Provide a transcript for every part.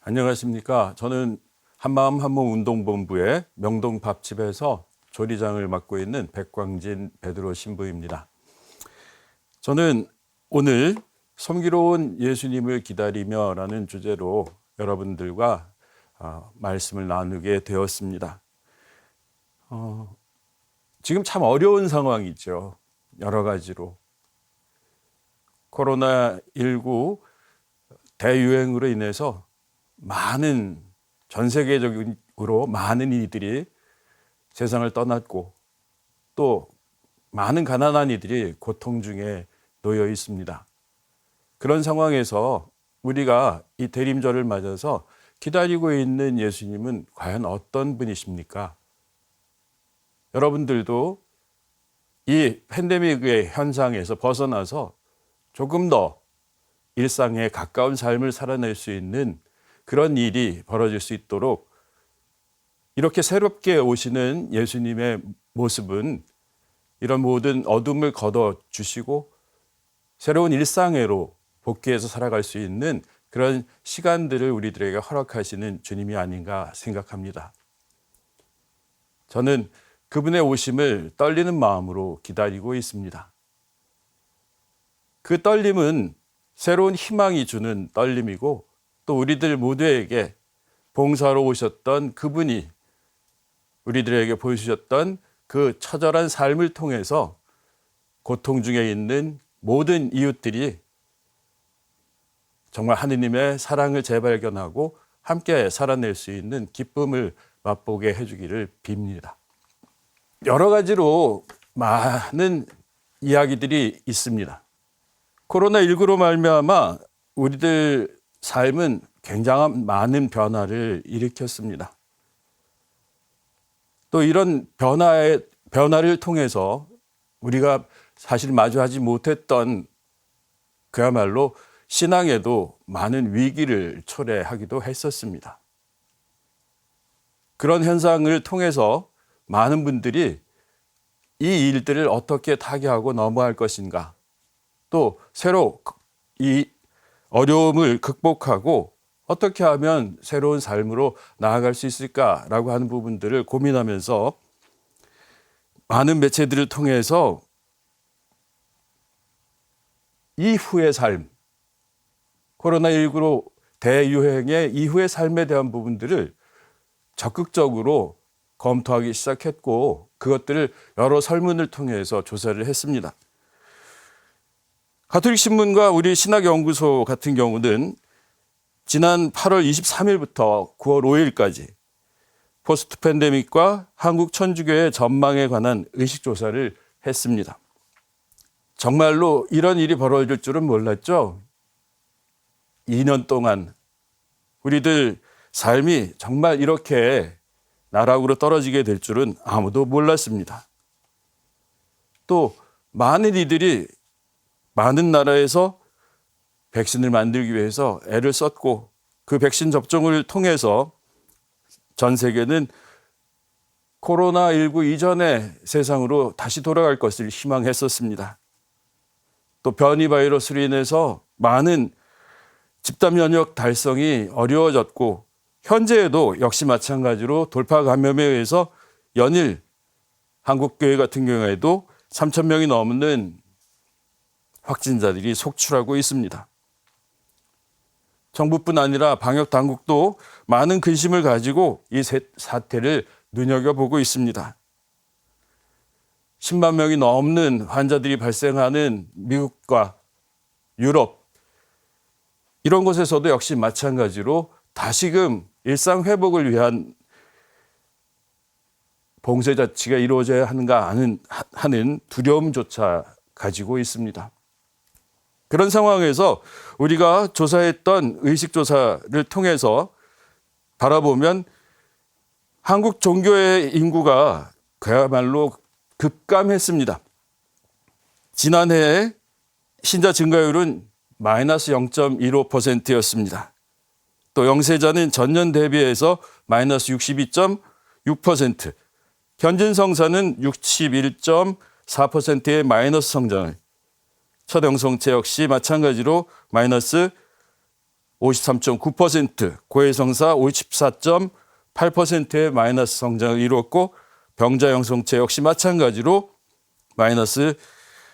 안녕하십니까. 저는 한마음 한몸 운동본부의 명동 밥집에서 조리장을 맡고 있는 백광진 베드로 신부입니다. 저는 오늘 섬기로운 예수님을 기다리며라는 주제로 여러분들과 말씀을 나누게 되었습니다. 지금 참 어려운 상황이죠. 여러 가지로. 코로나19 대유행으로 인해서 전 세계적으로 많은 이들이 세상을 떠났고 또 많은 가난한 이들이 고통 중에 놓여 있습니다. 그런 상황에서 우리가 이 대림절을 맞아서 기다리고 있는 예수님은 과연 어떤 분이십니까? 여러분들도 이 팬데믹의 현상에서 벗어나서 조금 더 일상에 가까운 삶을 살아낼 수 있는 그런 일이 벌어질 수 있도록 이렇게 새롭게 오시는 예수님의 모습은 이런 모든 어둠을 걷어주시고 새로운 일상으로 복귀해서 살아갈 수 있는 그런 시간들을 우리들에게 허락하시는 주님이 아닌가 생각합니다. 저는 그분의 오심을 떨리는 마음으로 기다리고 있습니다. 그 떨림은 새로운 희망이 주는 떨림이고 또 우리들 모두에게 봉사로 오셨던 그분이 우리들에게 보여주셨던 그 처절한 삶을 통해서 고통 중에 있는 모든 이웃들이 정말 하느님의 사랑을 재발견하고 함께 살아낼 수 있는 기쁨을 맛보게 해주기를 빕니다. 여러 가지로 많은 이야기들이 있습니다. 코로나19로 말미암아 우리들 삶은 굉장한 많은 변화를 일으켰습니다. 또 이런 변화를 통해서 우리가 사실 마주하지 못했던 그야말로 신앙에도 많은 위기를 초래하기도 했었습니다. 그런 현상을 통해서 많은 분들이 이 일들을 어떻게 타개하고 넘어갈 것인가, 또 새로 이 어려움을 극복하고 어떻게 하면 새로운 삶으로 나아갈 수 있을까라고 하는 부분들을 고민하면서 많은 매체들을 통해서 이후의 삶, 코로나19로 대유행의 이후의 삶에 대한 부분들을 적극적으로 검토하기 시작했고 그것들을 여러 설문을 통해서 조사를 했습니다. 가톨릭 신문과 우리 신학연구소 같은 경우는 지난 8월 23일부터 9월 5일까지 포스트 팬데믹과 한국 천주교의 전망에 관한 의식조사를 했습니다. 정말로 이런 일이 벌어질 줄은 몰랐죠. 2년 동안 우리들 삶이 정말 이렇게 나락으로 떨어지게 될 줄은 아무도 몰랐습니다. 또 많은 이들이 많은 나라에서 백신을 만들기 위해서 애를 썼고 그 백신 접종을 통해서 전 세계는 코로나19 이전의 세상으로 다시 돌아갈 것을 희망했었습니다. 또 변이 바이러스로 인해서 많은 집단 면역 달성이 어려워졌고 현재에도 역시 마찬가지로 돌파 감염에 의해서 연일 한국교회 같은 경우에도 3,000명이 넘는 확진자들이 속출하고 있습니다. 정부뿐 아니라 방역 당국도 많은 근심을 가지고 이 사태를 눈여겨보고 있습니다. 10만 명이 넘는 환자들이 발생하는 미국과 유럽 이런 곳에서도 역시 마찬가지로 다시금 일상 회복을 위한 봉쇄 자치가 이루어져야 하는가 하는 두려움조차 가지고 있습니다. 그런 상황에서 우리가 조사했던 의식조사를 통해서 바라보면 한국 종교의 인구가 그야말로 급감했습니다. 지난해에 신자 증가율은 마이너스 0.15%였습니다. 또 영세자는 전년 대비해서 마이너스 62.6%, 현진 성사는 61.4%의 마이너스 성장을, 첫 영성체 역시 마찬가지로 마이너스 53.9%, 고해성사 54.8%의 마이너스 성장을 이루었고 병자 형성체 역시 마찬가지로 마이너스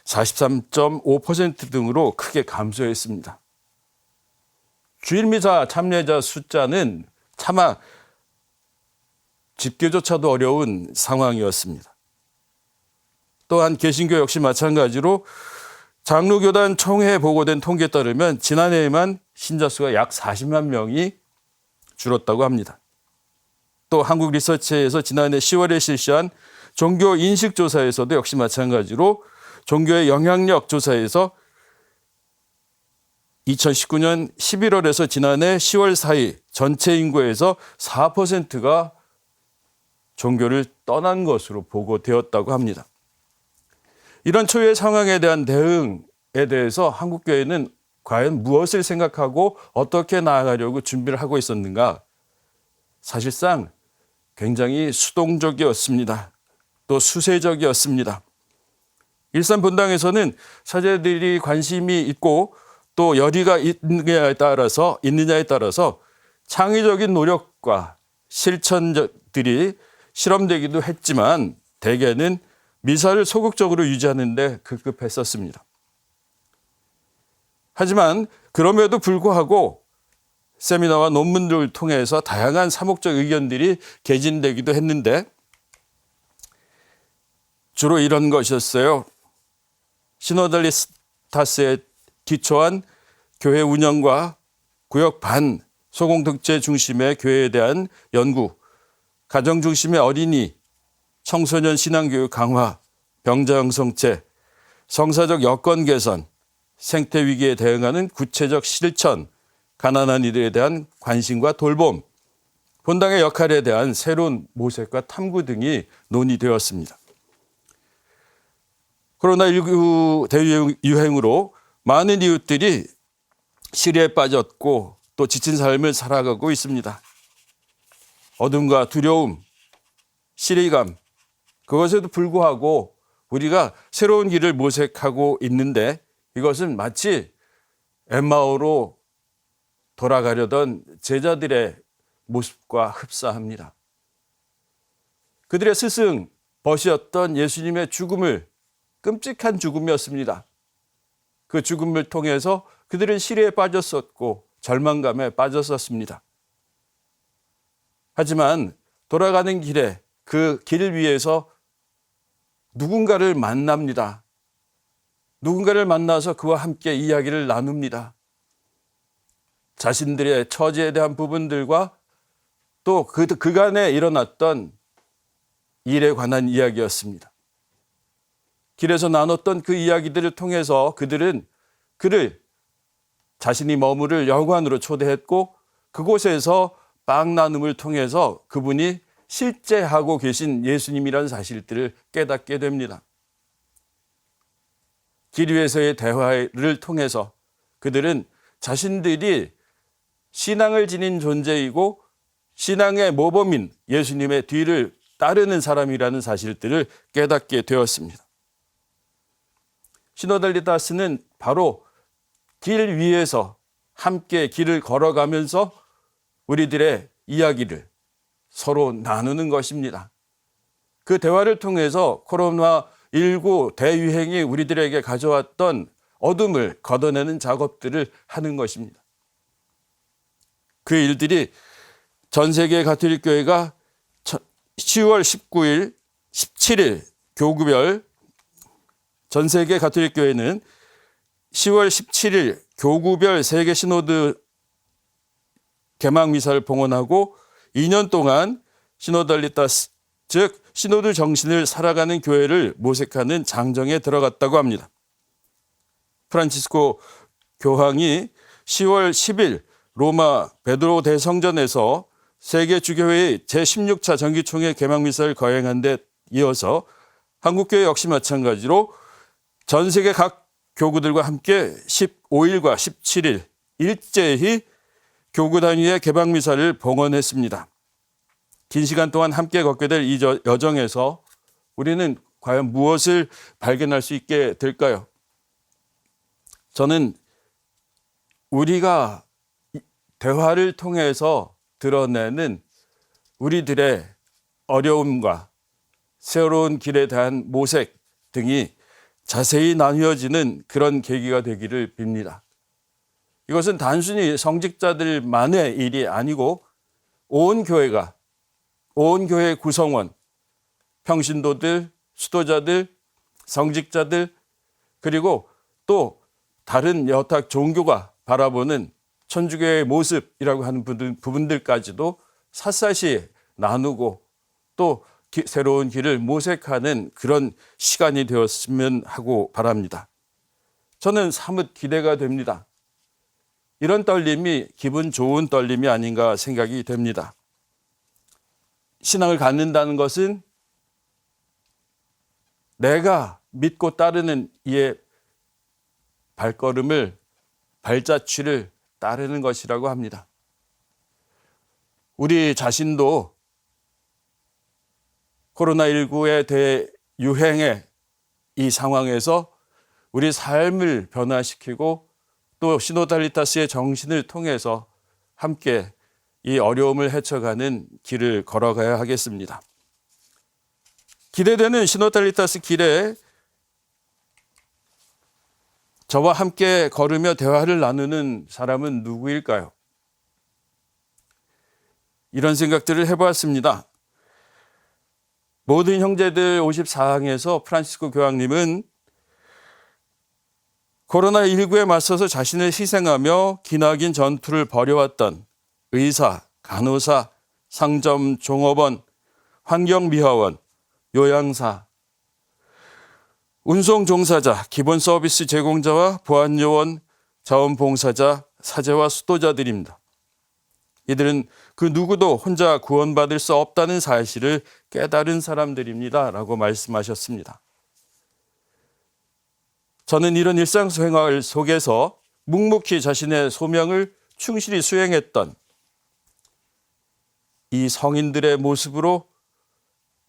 43.5% 등으로 크게 감소했습니다. 주일미사 참여자 숫자는 차마 집계조차도 어려운 상황이었습니다. 또한 개신교 역시 마찬가지로 장로교단 총회에 보고된 통계에 따르면 지난해에만 신자 수가 약 40만 명이 줄었다고 합니다. 또 한국리서치에서 지난해 10월에 실시한 종교 인식조사에서도 역시 마찬가지로 종교의 영향력 조사에서 2019년 11월에서 지난해 10월 사이 전체 인구에서 4%가 종교를 떠난 것으로 보고되었다고 합니다. 이런 초유의 상황에 대한 대응에 대해서 한국교회는 과연 무엇을 생각하고 어떻게 나아가려고 준비를 하고 있었는가? 사실상 굉장히 수동적이었습니다. 또 수세적이었습니다. 일산 본당에서는 사제들이 관심이 있고 또 열의가 있느냐에 따라서 창의적인 노력과 실천들이 실험되기도 했지만 대개는 미사를 소극적으로 유지하는 데 급급했었습니다. 하지만 그럼에도 불구하고 세미나와 논문들을 통해서 다양한 사목적 의견들이 개진되기도 했는데 주로 이런 것이었어요. 시노달리타스에 기초한 교회 운영과 구역 반 소공동체 중심의 교회에 대한 연구, 가정 중심의 어린이, 청소년 신앙교육 강화, 병자 형성체, 성사적 여건 개선, 생태 위기에 대응하는 구체적 실천, 가난한 이들에 대한 관심과 돌봄, 본당의 역할에 대한 새로운 모색과 탐구 등이 논의되었습니다. 코로나19 대유행으로 많은 이웃들이 시리에 빠졌고 또 지친 삶을 살아가고 있습니다. 어둠과 두려움, 시리감, 그것에도 불구하고 우리가 새로운 길을 모색하고 있는데 이것은 마치 엠마오로 돌아가려던 제자들의 모습과 흡사합니다. 그들의 스승 벗이었던 예수님의 죽음을 끔찍한 죽음이었습니다. 그 죽음을 통해서 그들은 시리에 빠졌었고 절망감에 빠졌었습니다. 하지만 돌아가는 길에 그 길 위에서 누군가를 만납니다. 누군가를 만나서 그와 함께 이야기를 나눕니다. 자신들의 처지에 대한 부분들과 또 그간에 일어났던 일에 관한 이야기였습니다. 길에서 나눴던 그 이야기들을 통해서 그들은 그를 자신이 머무를 여관으로 초대했고 그곳에서 빵 나눔을 통해서 그분이 실제 하고 계신 예수님이라는 사실들을 깨닫게 됩니다. 길 위에서의 대화를 통해서 그들은 자신들이 신앙을 지닌 존재이고 신앙의 모범인 예수님의 뒤를 따르는 사람이라는 사실들을 깨닫게 되었습니다. 시노달리타스는 바로 길 위에서 함께 길을 걸어가면서 우리들의 이야기를 서로 나누는 것입니다. 그 대화를 통해서 코로나19 대유행이 우리들에게 가져왔던 어둠을 걷어내는 작업들을 하는 것입니다. 그 일들이 전 세계 가톨릭 교회가 10월 19일, 17일 교구별 전 세계 가톨릭 교회는 10월 17일 교구별 세계 시노드 개막 미사를 봉헌하고 2년 동안 시노달리타스, 즉 시노드 정신을 살아가는 교회를 모색하는 장정에 들어갔다고 합니다. 프란치스코 교황이 10월 10일 로마 베드로 대성전에서 세계 주교회의 제16차 정기총회 개막 미사를 거행한 데 이어서 한국교회 역시 마찬가지로 전 세계 각 교구들과 함께 15일과 17일 일제히 교구 단위의 개막 미사를 봉헌했습니다. 긴 시간 동안 함께 걷게 될 이 여정에서 우리는 과연 무엇을 발견할 수 있게 될까요? 저는 우리가 대화를 통해서 드러내는 우리들의 어려움과 새로운 길에 대한 모색 등이 자세히 나뉘어지는 그런 계기가 되기를 빕니다. 이것은 단순히 성직자들만의 일이 아니고 온 교회가, 온 교회 구성원, 평신도들, 수도자들, 성직자들, 그리고 또 다른 여타 종교가 바라보는 천주교의 모습이라고 하는 부분들까지도 샅샅이 나누고 또 새로운 길을 모색하는 그런 시간이 되었으면 하고 바랍니다. 저는 사뭇 기대가 됩니다. 이런 떨림이 기분 좋은 떨림이 아닌가 생각이 됩니다. 신앙을 갖는다는 것은 내가 믿고 따르는 이의 발걸음을, 발자취를 따르는 것이라고 합니다. 우리 자신도 코로나19의 대유행의 이 상황에서 우리 삶을 변화시키고 또 시노달리타스의 정신을 통해서 함께 이 어려움을 헤쳐가는 길을 걸어가야 하겠습니다. 기대되는 시노달리타스 길에 저와 함께 걸으며 대화를 나누는 사람은 누구일까요? 이런 생각들을 해보았습니다. 모든 형제들 54항에서 프란시스코 교황님은 코로나19에 맞서서 자신을 희생하며 기나긴 전투를 벌여왔던 의사, 간호사, 상점 종업원, 환경미화원, 요양사, 운송 종사자, 기본 서비스 제공자와 보안요원, 자원봉사자, 사제와 수도자들입니다. 이들은 그 누구도 혼자 구원받을 수 없다는 사실을 깨달은 사람들입니다. 라고 말씀하셨습니다. 저는 이런 일상생활 속에서 묵묵히 자신의 소명을 충실히 수행했던 이 성인들의 모습으로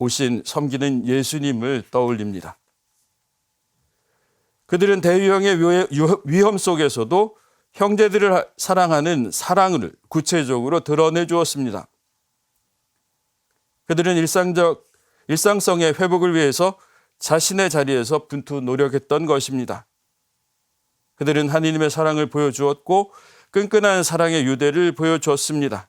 오신 섬기는 예수님을 떠올립니다. 그들은 대유행의 위험 속에서도 형제들을 사랑하는 사랑을 구체적으로 드러내 주었습니다. 그들은 일상성의 회복을 위해서 자신의 자리에서 분투 노력했던 것입니다. 그들은 하느님의 사랑을 보여주었고 끈끈한 사랑의 유대를 보여주었습니다.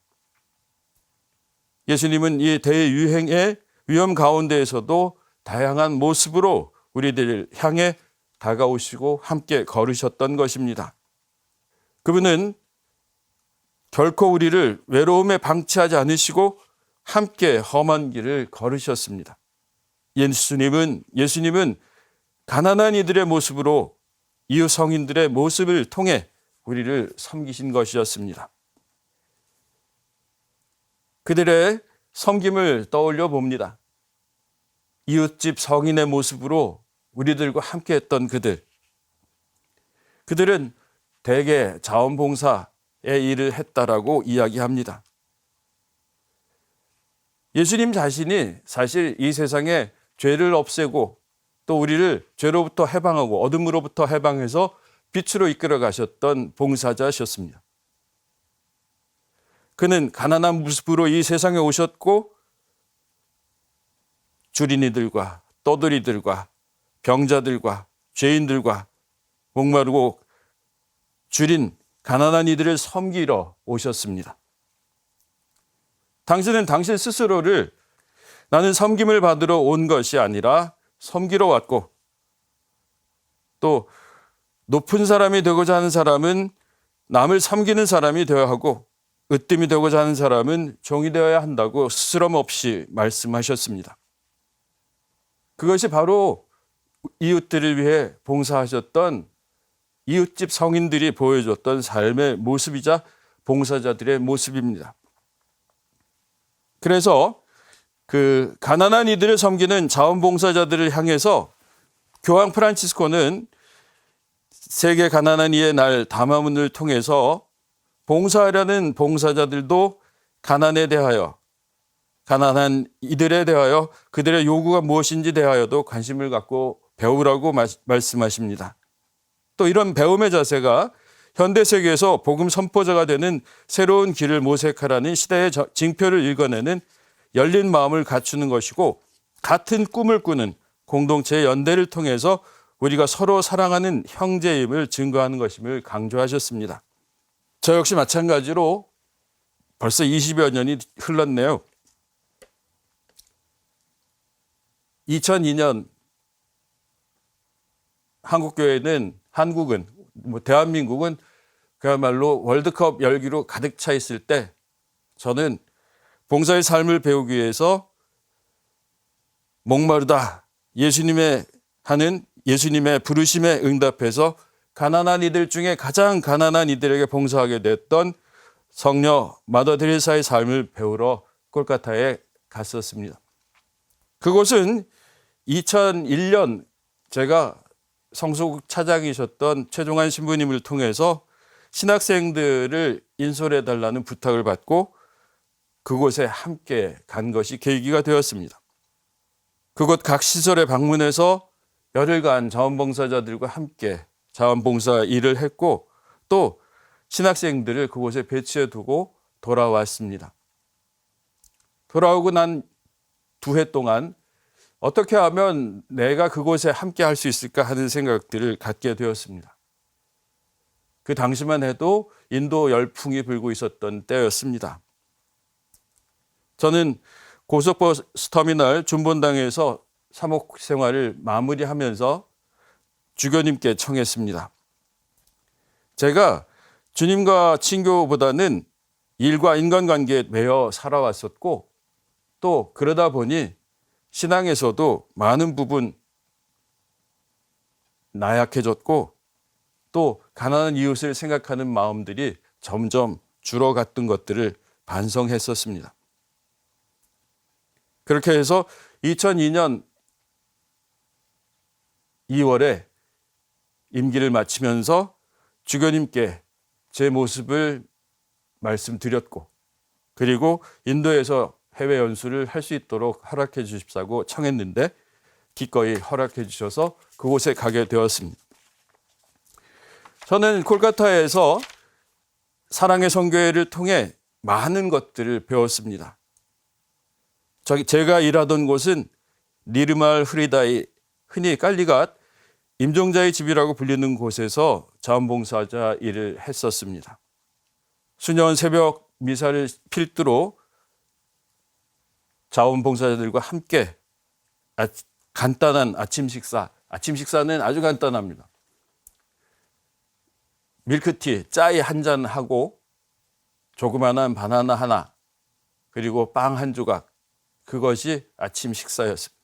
예수님은 이 대유행의 위험 가운데에서도 다양한 모습으로 우리들을 향해 다가오시고 함께 걸으셨던 것입니다. 그분은 결코 우리를 외로움에 방치하지 않으시고 함께 험한 길을 걸으셨습니다. 예수님은 가난한 이들의 모습으로 이웃 성인들의 모습을 통해 우리를 섬기신 것이었습니다. 그들의 섬김을 떠올려 봅니다. 이웃집 성인의 모습으로 우리들과 함께했던 그들은 대개 자원봉사의 일을 했다라고 이야기합니다. 예수님 자신이 사실 이 세상에 죄를 없애고 또 우리를 죄로부터 해방하고 어둠으로부터 해방해서 빛으로 이끌어 가셨던 봉사자셨습니다. 그는 가난한 모습으로 이 세상에 오셨고 주린이들과 떠돌이들과 병자들과 죄인들과 목마르고 줄인 가난한 이들을 섬기러 오셨습니다. 당신은 당신 스스로를 나는 섬김을 받으러 온 것이 아니라 섬기러 왔고 또 높은 사람이 되고자 하는 사람은 남을 섬기는 사람이 되어야 하고 으뜸이 되고자 하는 사람은 종이 되어야 한다고 스스럼 없이 말씀하셨습니다. 그것이 바로 이웃들을 위해 봉사하셨던 이웃집 성인들이 보여줬던 삶의 모습이자 봉사자들의 모습입니다. 그래서 그 가난한 이들을 섬기는 자원봉사자들을 향해서 교황 프란치스코는 세계 가난한 이의 날 담화문을 통해서 봉사하려는 봉사자들도 가난에 대하여, 가난한 이들에 대하여 그들의 요구가 무엇인지 대하여도 관심을 갖고 배우라고 말씀하십니다. 또 이런 배움의 자세가 현대 세계에서 복음 선포자가 되는 새로운 길을 모색하라는 시대의 징표를 읽어내는 열린 마음을 갖추는 것이고, 같은 꿈을 꾸는 공동체의 연대를 통해서 우리가 서로 사랑하는 형제임을 증거하는 것임을 강조하셨습니다. 저 역시 마찬가지로 벌써 20여 년이 흘렀네요. 2002년 한국은 대한민국은 그야말로 월드컵 열기로 가득 차 있을 때, 저는 봉사의 삶을 배우기 위해서 목마르다 예수님의 부르심에 응답해서 가난한 이들 중에 가장 가난한 이들에게 봉사하게 됐던 성녀 마더 테레사의 삶을 배우러 콜카타에 갔었습니다. 그곳은 2001년 제가 성소국 차장이셨던 최종환 신부님을 통해서 신학생들을 인솔해 달라는 부탁을 받고 그곳에 함께 간 것이 계기가 되었습니다. 그곳 각 시설에 방문해서 열흘간 자원봉사자들과 함께 자원봉사 일을 했고, 또 신학생들을 그곳에 배치해 두고 돌아왔습니다. 돌아오고 난 2해 동안 어떻게 하면 내가 그곳에 함께 할 수 있을까 하는 생각들을 갖게 되었습니다. 그 당시만 해도 인도 열풍이 불고 있었던 때였습니다. 저는 고속버스 터미널 준본당에서 사목 생활을 마무리하면서 주교님께 청했습니다. 제가 주님과 친교보다는 일과 인간관계에 매여 살아왔었고, 또 그러다 보니 신앙에서도 많은 부분 나약해졌고, 또 가난한 이웃을 생각하는 마음들이 점점 줄어갔던 것들을 반성했었습니다. 그렇게 해서 2002년 2월에 임기를 마치면서 주교님께 제 모습을 말씀드렸고, 그리고 인도에서 해외 연수를 할 수 있도록 허락해 주십사고 청했는데 기꺼이 허락해 주셔서 그곳에 가게 되었습니다. 저는 콜카타에서 사랑의 선교회를 통해 많은 것들을 배웠습니다. 제가 일하던 곳은 니르말 흐리다이, 흔히 깔리갓 임종자의 집이라고 불리는 곳에서 자원봉사자 일을 했었습니다. 수년 새벽 미사를 필두로 자원봉사자들과 함께 간단한 아침 식사는 아주 간단합니다. 밀크티, 짜이 한 잔 하고 조그마한 바나나 하나, 그리고 빵 한 조각, 그것이 아침 식사였습니다.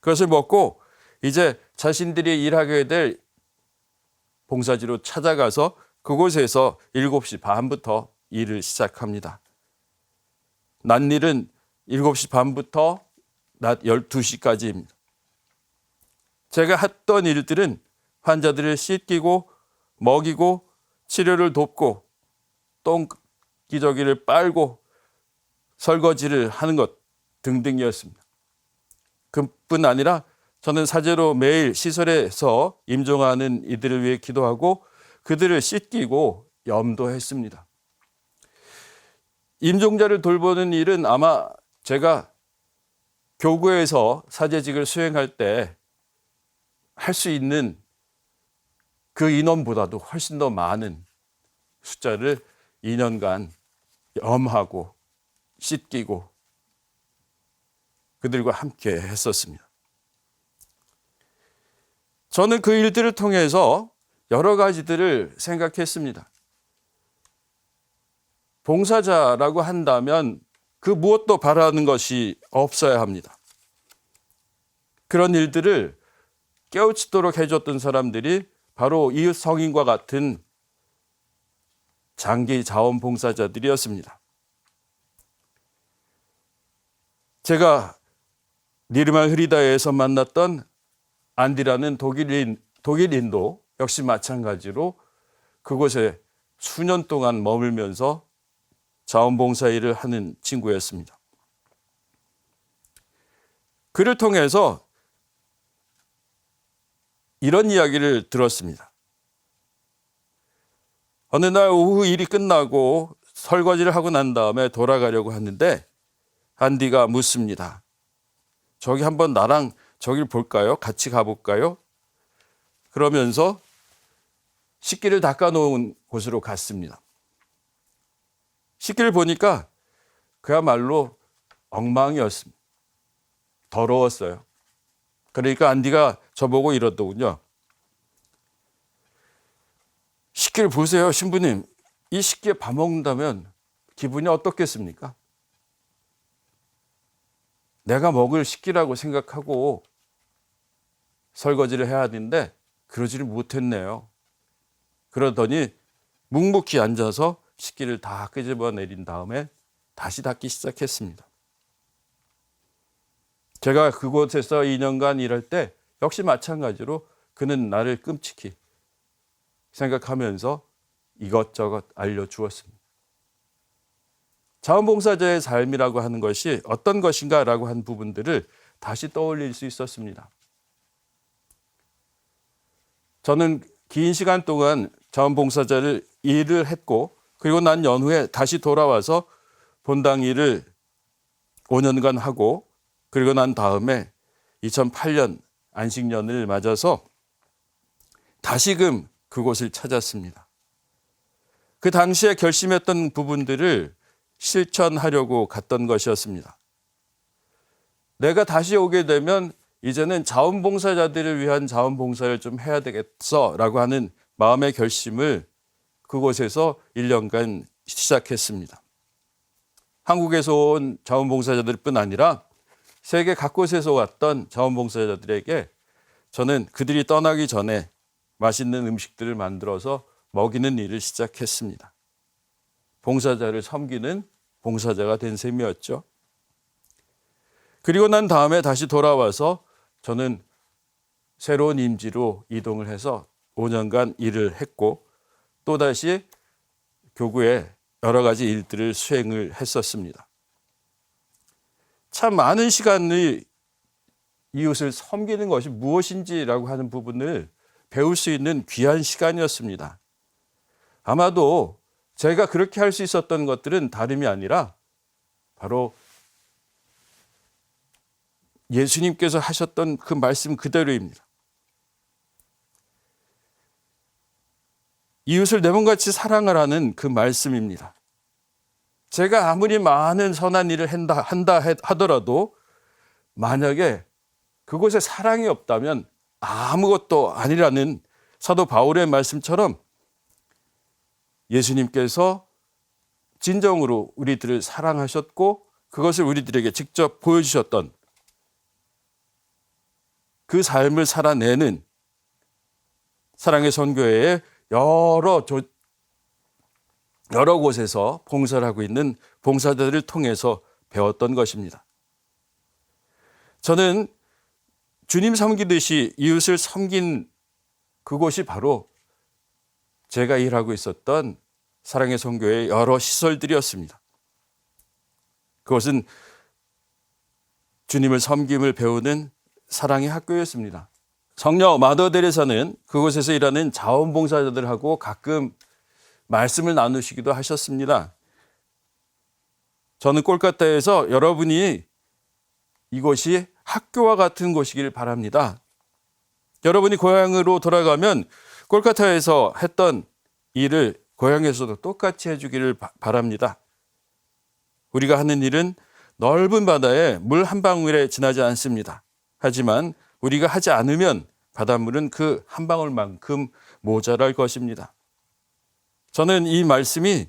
그것을 먹고 이제 자신들이 일하게 될 봉사지로 찾아가서 그곳에서 7시 반부터 일을 시작합니다. 낮일은 7시 반부터 낮 12시까지입니다. 제가 했던 일들은 환자들을 씻기고 먹이고 치료를 돕고 똥기저귀를 빨고 설거지를 하는 것 등등이었습니다. 그뿐 아니라 저는 사제로 매일 시설에서 임종하는 이들을 위해 기도하고 그들을 씻기고 염도했습니다. 임종자를 돌보는 일은 아마 제가 교구에서 사제직을 수행할 때 할 수 있는 그 인원보다도 훨씬 더 많은 숫자를 2년간 염하고 씻기고 그들과 함께 했었습니다. 저는 그 일들을 통해서 여러 가지들을 생각했습니다. 봉사자라고 한다면 그 무엇도 바라는 것이 없어야 합니다. 그런 일들을 깨우치도록 해줬던 사람들이 바로 이웃 성인과 같은 장기 자원봉사자들이었습니다. 제가 니르말 흐리다에서 만났던 안디라는 독일인도 역시 마찬가지로 그곳에 수년 동안 머물면서 자원봉사 일을 하는 친구였습니다. 그를 통해서 이런 이야기를 들었습니다. 어느 날 오후 일이 끝나고 설거지를 하고 난 다음에 돌아가려고 하는데 안디가 묻습니다. 저기 한번 나랑 저길 볼까요? 같이 가볼까요? 그러면서 식기를 닦아놓은 곳으로 갔습니다. 식기를 보니까 그야말로 엉망이었습니다. 더러웠어요. 그러니까 안디가 저보고 이러더군요. 식기를 보세요, 신부님. 이 식기에 밥 먹는다면 기분이 어떻겠습니까? 내가 먹을 식기라고 생각하고 설거지를 해야 하는데 그러지를 못했네요. 그러더니 묵묵히 앉아서 식기를 다 끄집어내린 다음에 다시 닦기 시작했습니다. 제가 그곳에서 2년간 일할 때 역시 마찬가지로 그는 나를 끔찍히 생각하면서 이것저것 알려주었습니다. 자원봉사자의 삶이라고 하는 것이 어떤 것인가라고 한 부분들을 다시 떠올릴 수 있었습니다. 저는 긴 시간 동안 자원봉사자를 일을 했고 그리고 난 연후에 다시 돌아와서 본당 일을 5년간 하고 그리고 난 다음에 2008년 안식년을 맞아서 다시금 그곳을 찾았습니다. 그 당시에 결심했던 부분들을 실천하려고 갔던 것이었습니다. 내가 다시 오게 되면 이제는 자원봉사자들을 위한 자원봉사를 좀 해야 되겠어라고 하는 마음의 결심을 그곳에서 1년간 시작했습니다. 한국에서 온 자원봉사자들뿐 아니라 세계 각곳에서 왔던 자원봉사자들에게 저는 그들이 떠나기 전에 맛있는 음식들을 만들어서 먹이는 일을 시작했습니다. 봉사자를 섬기는 봉사자가 된 셈이었죠. 그리고 난 다음에 다시 돌아와서 저는 새로운 임지로 이동을 해서 5년간 일을 했고 또다시 교구에 여러 가지 일들을 수행을 했었습니다. 참 많은 시간을 이웃을 섬기는 것이 무엇인지라고 하는 부분을 배울 수 있는 귀한 시간이었습니다. 아마도 제가 그렇게 할 수 있었던 것들은 다름이 아니라 바로 예수님께서 하셨던 그 말씀 그대로입니다. 이웃을 내 몸같이 사랑하라는 그 말씀입니다. 제가 아무리 많은 선한 일을 한다 하더라도 만약에 그곳에 사랑이 없다면 아무것도 아니라는 사도 바울의 말씀처럼 예수님께서 진정으로 우리들을 사랑하셨고 그것을 우리들에게 직접 보여주셨던 그 삶을 살아내는 사랑의 선교회의 여러 곳에서 봉사를 하고 있는 봉사자들을 통해서 배웠던 것입니다. 저는 주님 섬기듯이 이웃을 섬긴 그곳이 바로 제가 일하고 있었던 사랑의 선교회의 여러 시설들이었습니다. 그것은 주님을 섬김을 배우는 사랑의 학교였습니다. 성녀 마더 데레사는 그곳에서 일하는 자원봉사자들하고 가끔 말씀을 나누시기도 하셨습니다. 저는 콜카타에서 여러분이 이곳이 학교와 같은 곳이길 바랍니다. 여러분이 고향으로 돌아가면 콜카타에서 했던 일을 고향에서도 똑같이 해주기를 바랍니다. 우리가 하는 일은 넓은 바다에 물 한 방울에 지나지 않습니다. 하지만 우리가 하지 않으면 바닷물은 그 한 방울만큼 모자랄 것입니다. 저는 이 말씀이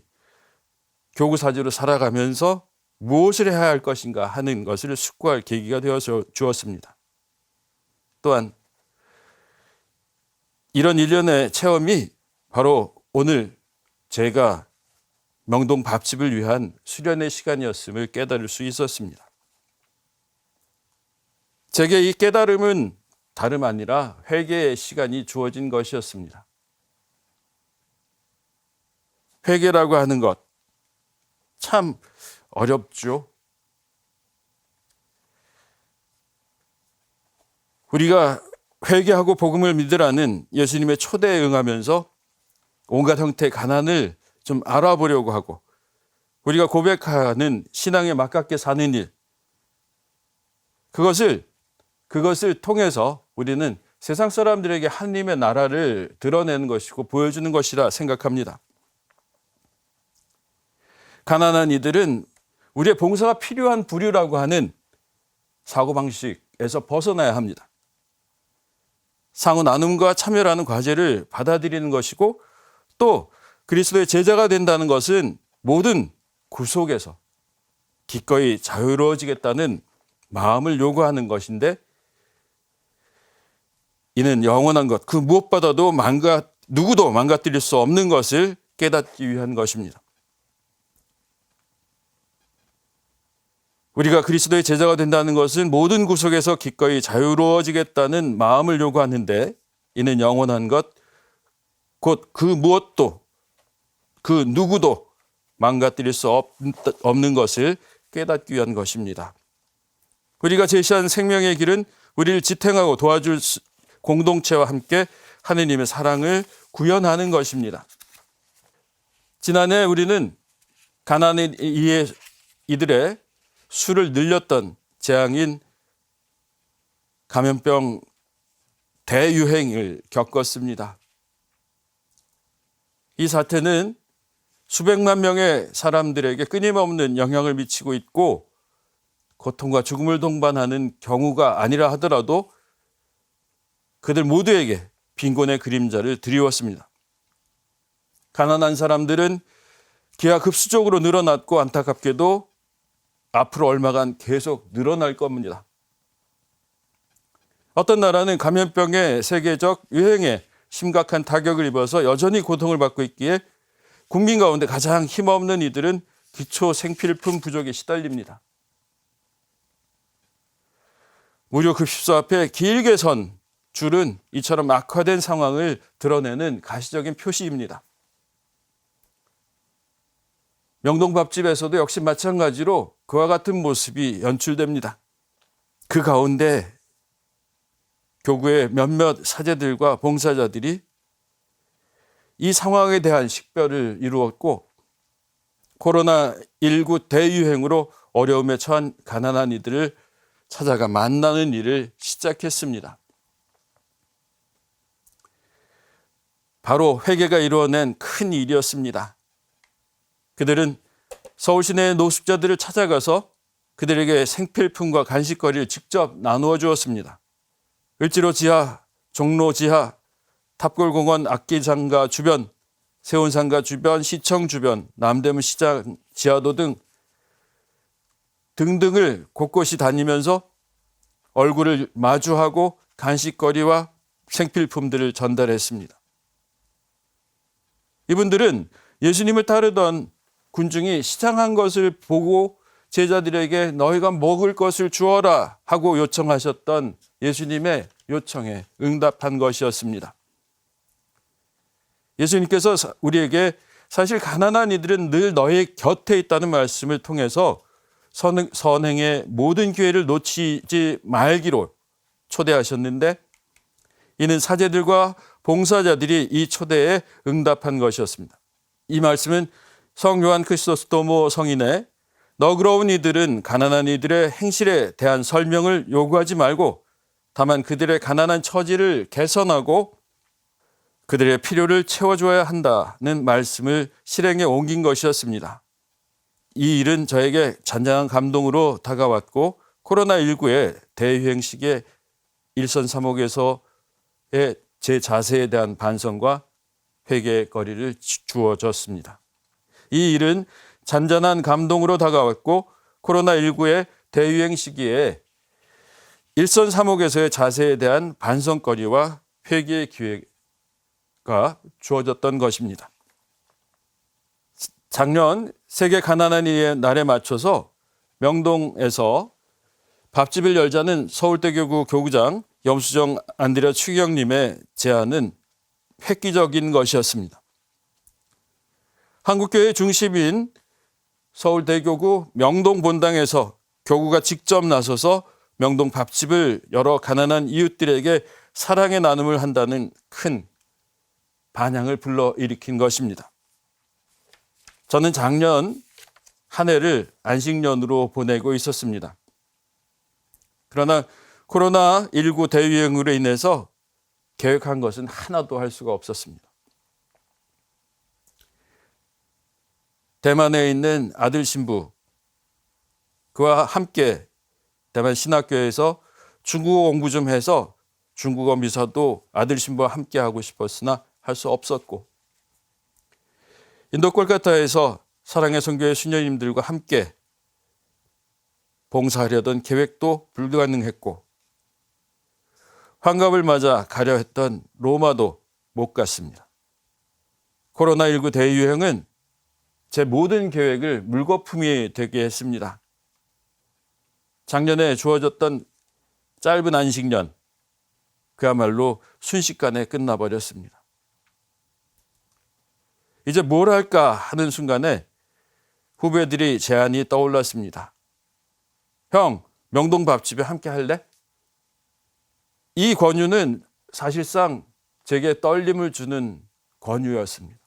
교구사제로 살아가면서 무엇을 해야 할 것인가 하는 것을 숙고할 계기가 되어 주었습니다. 또한 이런 일련의 체험이 바로 오늘 제가 명동 밥집을 위한 수련의 시간이었음을 깨달을 수 있었습니다. 제게 이 깨달음은 다름 아니라 회개의 시간이 주어진 것이었습니다. 회개라고 하는 것 참 어렵죠. 우리가 회개하고 복음을 믿으라는 예수님의 초대에 응하면서 온갖 형태의 가난을 좀 알아보려고 하고 우리가 고백하는 신앙에 맞게 사는 일, 그것을 통해서 우리는 세상 사람들에게 하나님의 나라를 드러내는 것이고 보여주는 것이라 생각합니다. 가난한 이들은 우리의 봉사가 필요한 부류라고 하는 사고방식에서 벗어나야 합니다. 상호 나눔과 참여라는 과제를 받아들이는 것이고 또 그리스도의 제자가 된다는 것은 모든 구속에서 기꺼이 자유로워지겠다는 마음을 요구하는 것인데 이는 영원한 것, 그 무엇보다도 누구도 망가뜨릴 수 없는 것을 깨닫기 위한 것입니다. 우리가 그리스도의 제자가 된다는 것은 모든 구속에서 기꺼이 자유로워지겠다는 마음을 요구하는데 이는 영원한 것, 곧 그 무엇도 그 누구도 망가뜨릴 수 없는 것을 깨닫기 위한 것입니다. 우리가 제시한 생명의 길은 우리를 지탱하고 도와줄 공동체와 함께 하느님의 사랑을 구현하는 것입니다. 지난해 우리는 가난한 이들의 수를 늘렸던 재앙인 감염병 대유행을 겪었습니다. 이 사태는 수백만 명의 사람들에게 끊임없는 영향을 미치고 있고 고통과 죽음을 동반하는 경우가 아니라 하더라도 그들 모두에게 빈곤의 그림자를 드리웠습니다. 가난한 사람들은 기하급수적으로 늘어났고 안타깝게도 앞으로 얼마간 계속 늘어날 겁니다. 어떤 나라는 감염병의 세계적 유행에 심각한 타격을 입어서 여전히 고통을 받고 있기에 국민 가운데 가장 힘없는 이들은 기초 생필품 부족에 시달립니다. 무료 급식소 앞에 길게 선 줄은 이처럼 악화된 상황을 드러내는 가시적인 표시입니다. 명동밥집에서도 역시 마찬가지로 그와 같은 모습이 연출됩니다. 그 가운데 교구의 몇몇 사제들과 봉사자들이 이 상황에 대한 식별을 이루었고 코로나19 대유행으로 어려움에 처한 가난한 이들을 찾아가 만나는 일을 시작했습니다. 바로 회개가 이루어낸 큰 일이었습니다. 그들은 서울 시내의 노숙자들을 찾아가서 그들에게 생필품과 간식거리를 직접 나누어 주었습니다. 을지로 지하, 종로 지하, 탑골공원 악기장가 주변, 세운상가 주변, 시청 주변, 남대문 시장 지하도 등등을 곳곳이 다니면서 얼굴을 마주하고 간식거리와 생필품들을 전달했습니다. 이분들은 예수님을 따르던 군중이 시장한 것을 보고 제자들에게 너희가 먹을 것을 주어라 하고 요청하셨던 예수님의 요청에 응답한 것이었습니다. 예수님께서 우리에게 사실 가난한 이들은 늘 너희 곁에 있다는 말씀을 통해서 선행의 모든 기회를 놓치지 말기로 초대하셨는데 이는 사제들과 봉사자들이 이 초대에 응답한 것이었습니다. 이 말씀은 성 요한 크리스토스토모 성인의 너그러운 이들은 가난한 이들의 행실에 대한 설명을 요구하지 말고 다만 그들의 가난한 처지를 개선하고 그들의 필요를 채워줘야 한다는 말씀을 실행에 옮긴 것이었습니다. 이 일은 저에게 잔잔한 감동으로 다가왔고 코로나19의 대유행 시기에 일선삼옥에서의 제 자세에 대한 반성과 회개의 거리를 주어졌습니다. 이 일은 잔잔한 감동으로 다가왔고 코로나19의 대유행 시기에 일선삼옥에서의 자세에 대한 반성거리와 회개의 기회가 주어졌던 것입니다. 작년 세계 가난한 이의 날에 맞춰서 명동에서 밥집을 열자는 서울대교구 교구장 염수정 안드레아 추기경님의 제안은 획기적인 것이었습니다. 한국교회의 중심인 서울대교구 명동 본당에서 교구가 직접 나서서 명동 밥집을 열어 가난한 이웃들에게 사랑의 나눔을 한다는 큰 반향을 불러일으킨 것입니다. 저는 작년 한 해를 안식년으로 보내고 있었습니다. 그러나 코로나19 대유행으로 인해서 계획한 것은 하나도 할 수가 없었습니다. 대만에 있는 아들 신부, 그와 함께 대만 신학교에서 중국어 공부 좀 해서 중국어 미사도 아들 신부와 함께 하고 싶었으나 할 수 없었고, 인도 콜카타에서 사랑의 선교회 수녀님들과 함께 봉사하려던 계획도 불가능했고, 환갑을 맞아 가려 했던 로마도 못 갔습니다. 코로나19 대유행은 제 모든 계획을 물거품이 되게 했습니다. 작년에 주어졌던 짧은 안식년, 그야말로 순식간에 끝나버렸습니다. 이제 뭘 할까 하는 순간에 후배들이 제안이 떠올랐습니다. 형, 명동 밥집에 함께 할래? 이 권유는 사실상 제게 떨림을 주는 권유였습니다.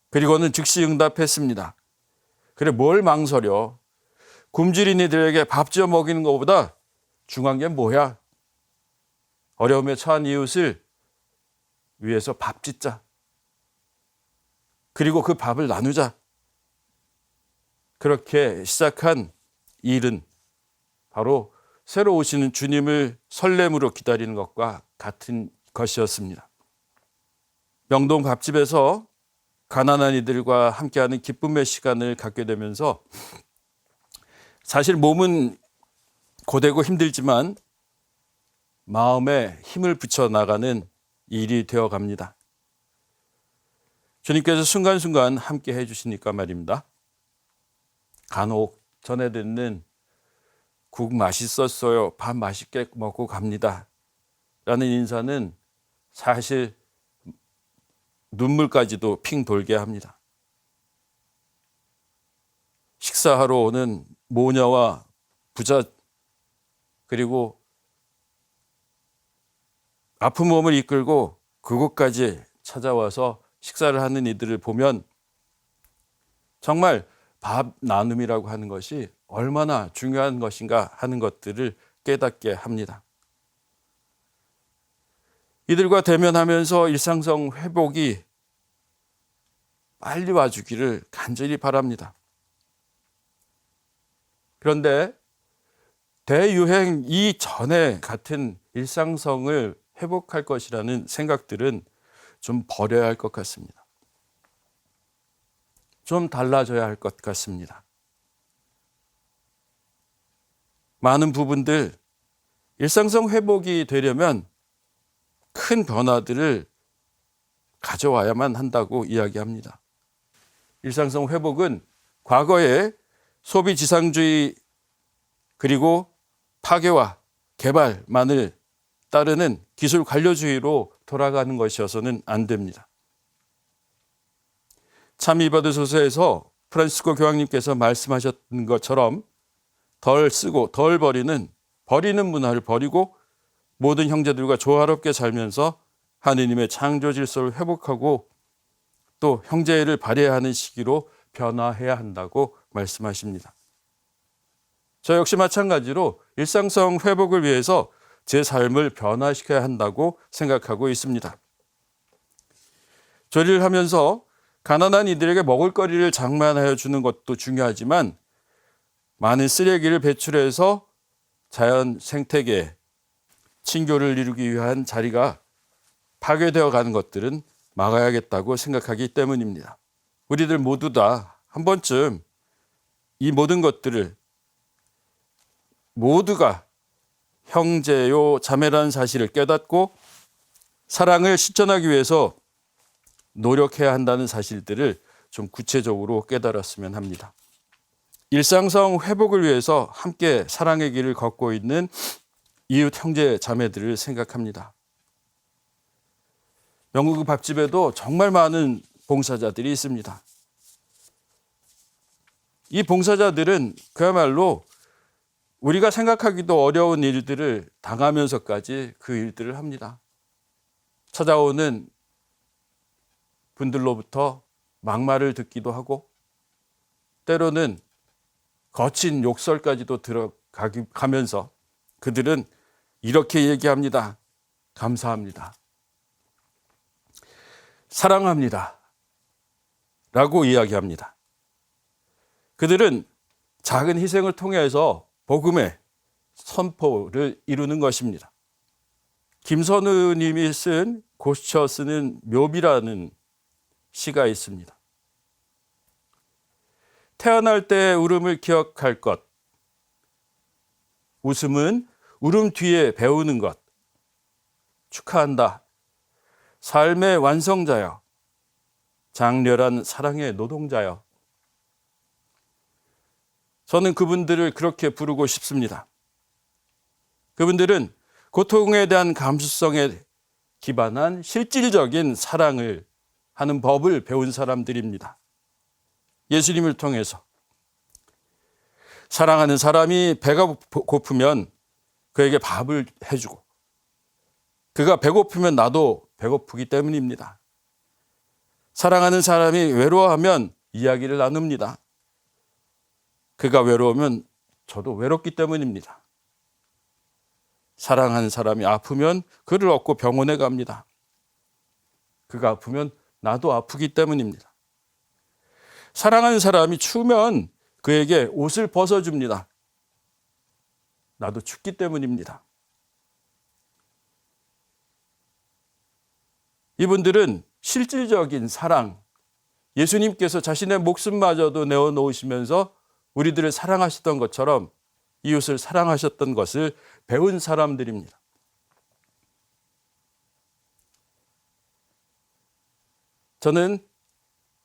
그리고는 즉시 응답했습니다. 그래, 뭘 망설여? 굶주린 이들에게 밥 지어 먹이는 것보다 중요한 게 뭐야? 어려움에 처한 이웃을 위해서 밥 짓자. 그리고 그 밥을 나누자. 그렇게 시작한 일은 바로 새로 오시는 주님을 설렘으로 기다리는 것과 같은 것이었습니다. 명동 밥집에서 가난한 이들과 함께하는 기쁨의 시간을 갖게 되면서 사실 몸은 고되고 힘들지만 마음에 힘을 붙여 나가는 일이 되어 갑니다. 주님께서 순간순간 함께 해주시니까 말입니다. 간혹 전해 듣는 국 맛있었어요. 밥 맛있게 먹고 갑니다. 라는 인사는 사실 눈물까지도 핑 돌게 합니다. 식사하러 오는 모녀와 부자, 그리고 아픈 몸을 이끌고 그곳까지 찾아와서 식사를 하는 이들을 보면 정말 밥 나눔이라고 하는 것이 얼마나 중요한 것인가 하는 것들을 깨닫게 합니다. 이들과 대면하면서 일상성 회복이 빨리 와주기를 간절히 바랍니다. 그런데 대유행 이전에 같은 일상성을 회복할 것이라는 생각들은 좀 버려야 할 것 같습니다. 좀 달라져야 할 것 같습니다. 많은 부분들, 일상성 회복이 되려면 큰 변화들을 가져와야만 한다고 이야기합니다. 일상성 회복은 과거의 소비 지상주의 그리고 파괴와 개발만을 따르는 기술 관료주의로 돌아가는 것이어서는 안 됩니다. 참 이바드소서에서 프란시스코 교황님께서 말씀하셨던 것처럼 덜 쓰고 덜 버리는 문화를 버리고 모든 형제들과 조화롭게 살면서 하느님의 창조 질서를 회복하고 또 형제를 발휘하는 시기로 변화해야 한다고 말씀하십니다. 저 역시 마찬가지로 일상성 회복을 위해서 제 삶을 변화시켜야 한다고 생각하고 있습니다. 조리를 하면서 가난한 이들에게 먹을거리를 장만하여 주는 것도 중요하지만 많은 쓰레기를 배출해서 자연 생태계, 친교를 이루기 위한 자리가 파괴되어 가는 것들은 막아야겠다고 생각하기 때문입니다. 우리들 모두 다 한 번쯤 이 모든 것들을 모두가 형제요 자매라는 사실을 깨닫고 사랑을 실천하기 위해서 노력해야 한다는 사실들을 좀 구체적으로 깨달았으면 합니다. 일상성 회복을 위해서 함께 사랑의 길을 걷고 있는 이웃 형제 자매들을 생각합니다. 영국 밥집에도 정말 많은 봉사자들이 있습니다. 이 봉사자들은 그야말로 우리가 생각하기도 어려운 일들을 당하면서까지 그 일들을 합니다. 찾아오는 분들로부터 막말을 듣기도 하고 때로는 거친 욕설까지도 들어가면서 그들은 이렇게 얘기합니다. 감사합니다. 사랑합니다. 라고 이야기합니다. 그들은 작은 희생을 통해서 복음의 선포를 이루는 것입니다. 김선우 님이 쓴 고쳐 쓰는 묘비라는 시가 있습니다. 태어날 때 울음을 기억할 것, 웃음은 울음 뒤에 배우는 것, 축하한다. 삶의 완성자여, 장렬한 사랑의 노동자여. 저는 그분들을 그렇게 부르고 싶습니다. 그분들은 고통에 대한 감수성에 기반한 실질적인 사랑을 하는 법을 배운 사람들입니다. 예수님을 통해서 사랑하는 사람이 배가 고프면 그에게 밥을 해주고 그가 배고프면 나도 배고프기 때문입니다. 사랑하는 사람이 외로워하면 이야기를 나눕니다. 그가 외로우면 저도 외롭기 때문입니다. 사랑하는 사람이 아프면 그를 업고 병원에 갑니다. 그가 아프면 나도 아프기 때문입니다. 사랑하는 사람이 추우면 그에게 옷을 벗어줍니다. 나도 춥기 때문입니다. 이분들은 실질적인 사랑, 예수님께서 자신의 목숨마저도 내어놓으시면서 우리들을 사랑하셨던 것처럼 이웃을 사랑하셨던 것을 배운 사람들입니다. 저는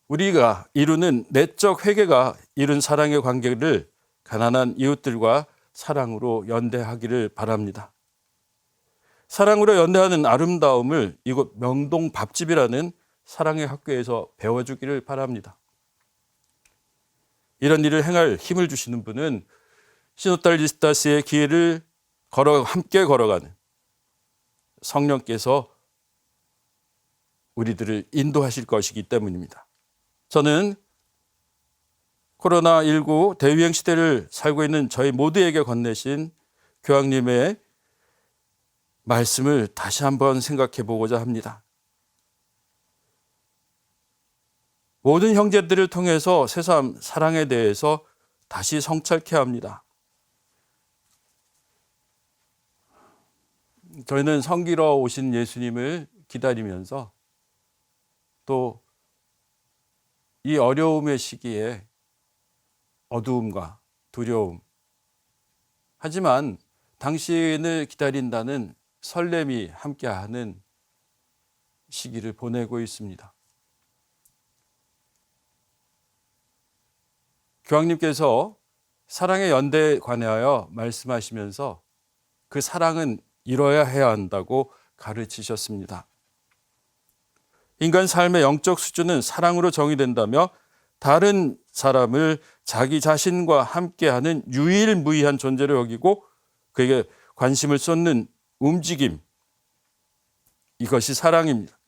우리가 이루는 내적 회개가 이룬 사랑의 관계를 가난한 이웃들과 사랑으로 연대하기를 바랍니다. 사랑으로 연대하는 아름다움을 이곳 명동 밥집이라는 사랑의 학교에서 배워주기를 바랍니다. 이런 일을 행할 힘을 주시는 분은 시노달리스타스의 길을 함께 걸어가는 성령께서 우리들을 인도하실 것이기 때문입니다. 저는 코로나19 대유행 시대를 살고 있는 저희 모두에게 건네신 교황님의 말씀을 다시 한번 생각해 보고자 합니다. 모든 형제들을 통해서 새삼 사랑에 대해서 다시 성찰케 합니다. 저희는 성기러 오신 예수님을 기다리면서 또 이 어려움의 시기에 어두움과 두려움, 하지만 당신을 기다린다는 설렘이 함께하는 시기를 보내고 있습니다. 교황님께서 사랑의 연대에 관하여 말씀하시면서 그 사랑은 이뤄야 해야 한다고 가르치셨습니다. 인간 삶의 영적 수준은 사랑으로 정의된다며 다른 사람을 자기 자신과 함께하는 유일무이한 존재로 여기고 그에게 관심을 쏟는 움직임, 이것이 사랑입니다.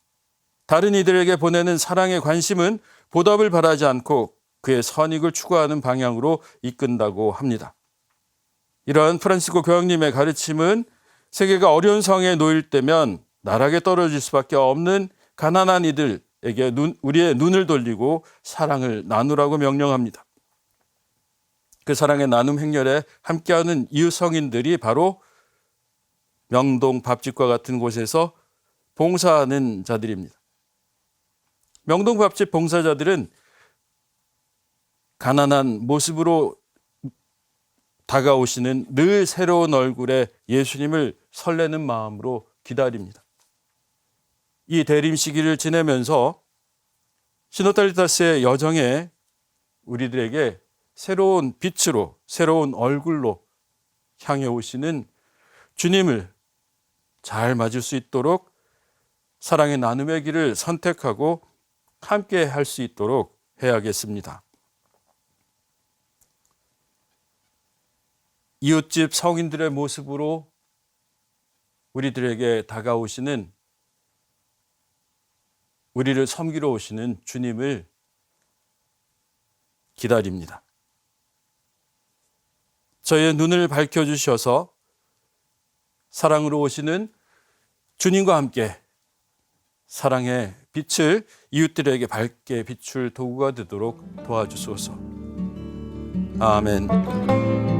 다른 이들에게 보내는 사랑의 관심은 보답을 바라지 않고 그의 선익을 추구하는 방향으로 이끈다고 합니다. 이러한 프란시스코 교황님의 가르침은 세계가 어려운 상황에 놓일 때면 나락에 떨어질 수밖에 없는 가난한 이들에게 우리의 눈을 돌리고 사랑을 나누라고 명령합니다. 그 사랑의 나눔 행렬에 함께하는 이웃 성인들이 바로 명동 밥집과 같은 곳에서 봉사하는 자들입니다. 명동 밥집 봉사자들은 가난한 모습으로 다가오시는 늘 새로운 얼굴의 예수님을 설레는 마음으로 기다립니다. 이 대림 시기를 지내면서 시노달리타스의 여정에 우리들에게 새로운 빛으로, 새로운 얼굴로 향해 오시는 주님을 잘 맞을 수 있도록 사랑의 나눔의 길을 선택하고 함께 할 수 있도록 해야겠습니다. 이웃집 성인들의 모습으로 우리들에게 다가오시는 우리를 섬기러 오시는 주님을 기다립니다. 저의 눈을 밝혀주셔서 사랑으로 오시는 주님과 함께 사랑의 빛을 이웃들에게 밝게 비출 도구가 되도록 도와주소서. 아멘.